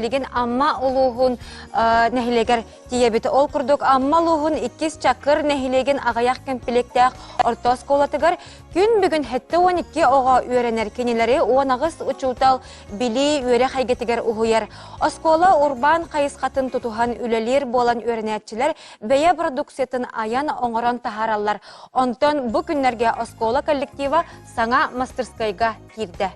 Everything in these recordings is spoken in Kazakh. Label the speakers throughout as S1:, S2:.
S1: билигин амма улугун нехилегер диебити ол курдук амма улугун 2 чакыр нехилеген агаяк комплектах орто сколатыгар күн бүгүн хетте 12 ога үйренер кенелери онагыс учутал били үйре хайгетигер угуяр. Оскола урбан кайыскатын тутухан үлелер болан үйренетчилер бeye продукциятын аян оңорон тахараллар. Онтон бу күннерге Оскола коллектива саңа мастерскайга кирде.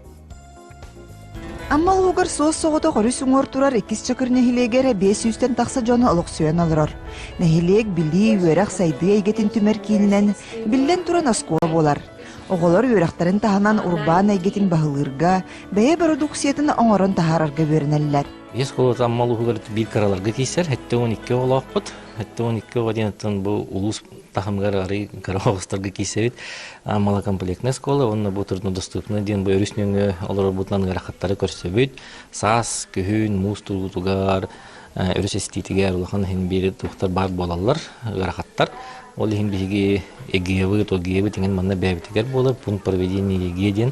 S2: Аммал угар соос соғыта қорыс ұңыр тұрар 2 чакыр нехилегер 500-тен тақса жоны олықсуен алырар. Нехилег били үйерақ сайды әйгетін түмер кейінінен білден тұран Оскола болар. Оғылар үйерақтарын таханан урбан әйгетін бағылырға, бәе продукциятын оңырын тахарарға берінәлілер.
S3: Оскола аммал угар bir kararlarga кейсер, хәтті 12 олақ бұд. Хәтті 12 оғаденеттен бұл улус тахымгар ары каравағыстарға кейсерет. Аммала комплектная школа, онна бұл тұрдың доступны ден бұл өріснеңі олар бұтынан ғарақаттары көрсөбет. Сас, көхін, мұз тұрғытуғар, өріс эстетигер, олақан хен бері тұқтар бар болалар, ғарақаттар. Ол хен бейге эгеевы, тогеевы тенген манна бәбітігер болып, пункт проведения егеден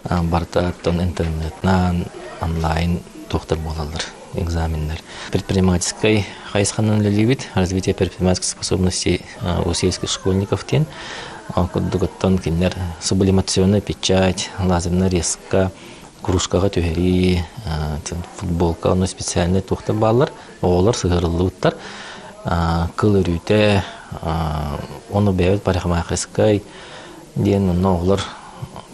S3: бартаттан интернетнан, онлайн тұқтар болалар. Экзаменler. Предпринимательской хайсханан лилибит, развитие предпринимательской способностей у сельских школьников тен, коддугаттан кинер сублимационная печать, лазерная резка, кружкага тюгери, футболка, но специальные тухта баллар, олар сыгырлыттар, кылырюте, оны бәвет парикмахерской, ден олар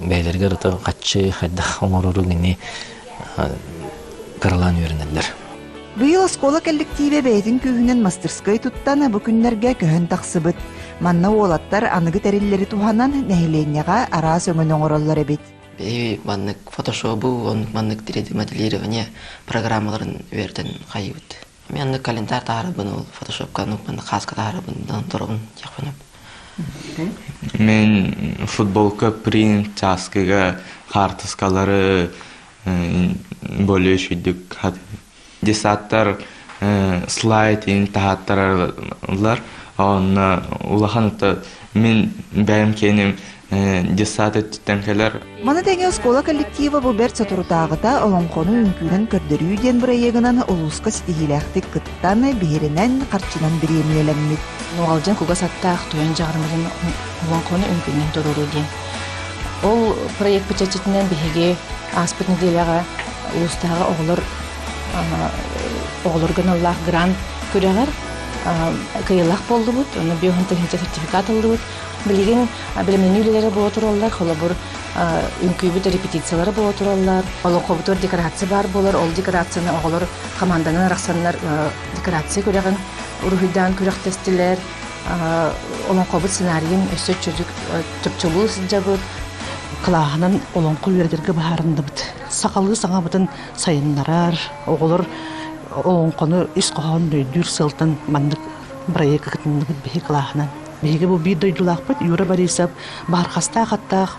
S3: бәйлерге рыта катчы хайда оңоруру гене каралан үйренелер.
S2: Быйыл Оскола коллективе бәйтін күйінен мастерскай туттаны бұ күннерге көхін тақсыбыт. Манна олаттар анығы тәрелері туханан нәхиленеға ара сөңін оңыралар әбет.
S4: Бәйі маннык фотошобу, онық маннык 3D моделирование программаларын өрден қайыбыт. Меннік календар тағарыбын ол фотошопқа маннык қасқа тағарыбын тұрыбын яқпынып.
S5: Мен футболка принт часкыға қартыскалары бөлөшүдүк. Десаттар слайд тахаттарлар. Онна улаханытта мен бәйім кенім десаты түттенкелер.
S2: Мана дәңе Оскола коллектива бұл бәрт сатурутағыта олонқону үңкүнен көрдірүйден бұрайығынан олуска стихиләқтік кыттаны бейірінен қарчынан біремелеммет.
S6: Ноғалжан күға саттақ тойын жағырмадың олонқону үңкүнен тұруруден. Ол проект бюджетінен бейге аспыт неделяға ұлыстағы оғылыргын Аллах грант көрегер кыйылақ болды бұд, оны биохынтығынша сертификат алды бұд. Білеген білімнен үйлері бұл отыралар, қолы бұр үнкүйбіт репетициялары бұл отыралар. Олың қобытыр декорация бар болар, ол декорацияны оғылыр команданын арақсанлар декорация көреген ұрғыдан көрек тестілер. Олың қобыт сценарийін өсі чөзік түпчілу сызжа бұд. Кылағынан олонқы өрдерге бағарынды бұд. Сақалы саңа бұдын сайынларар, оғылыр олонқыны үс қоғын дөйдүр сылтын мандық проекті күтінді бұд бейі кылағынан. Бейге бұл бір дөйділақ бұд, Юра Борисов бағырқастақ аттақ,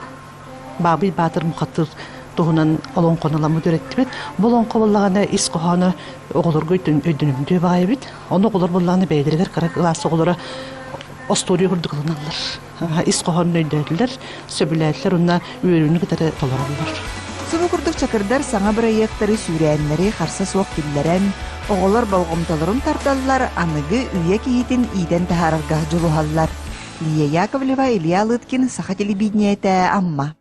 S6: бабый батыр мұқаттыр тұғынан олонқыныламы дөретті бұд. Бұл олонқы болағаны үс қоғаны оғылырғы өйдінімді бағай бұд. Оны оғылыр болағаны бәйділер қара қыласы оғылыры Остория құрдықылыналар. Ис қоғанын өйдәділер, сөбіләділер, онна өріні кітәрі толаралар.
S2: Сұбы күрдік чакырдар саңа проекттары сүйрәнлері қарса соқ келдерен, оғылар балғымталарын тарталылар, анығы үйе кейтін иден тахарарға жолуғалылар. Лия Яковлева, Илья Лыткин, Саха телевидениеті, Амма.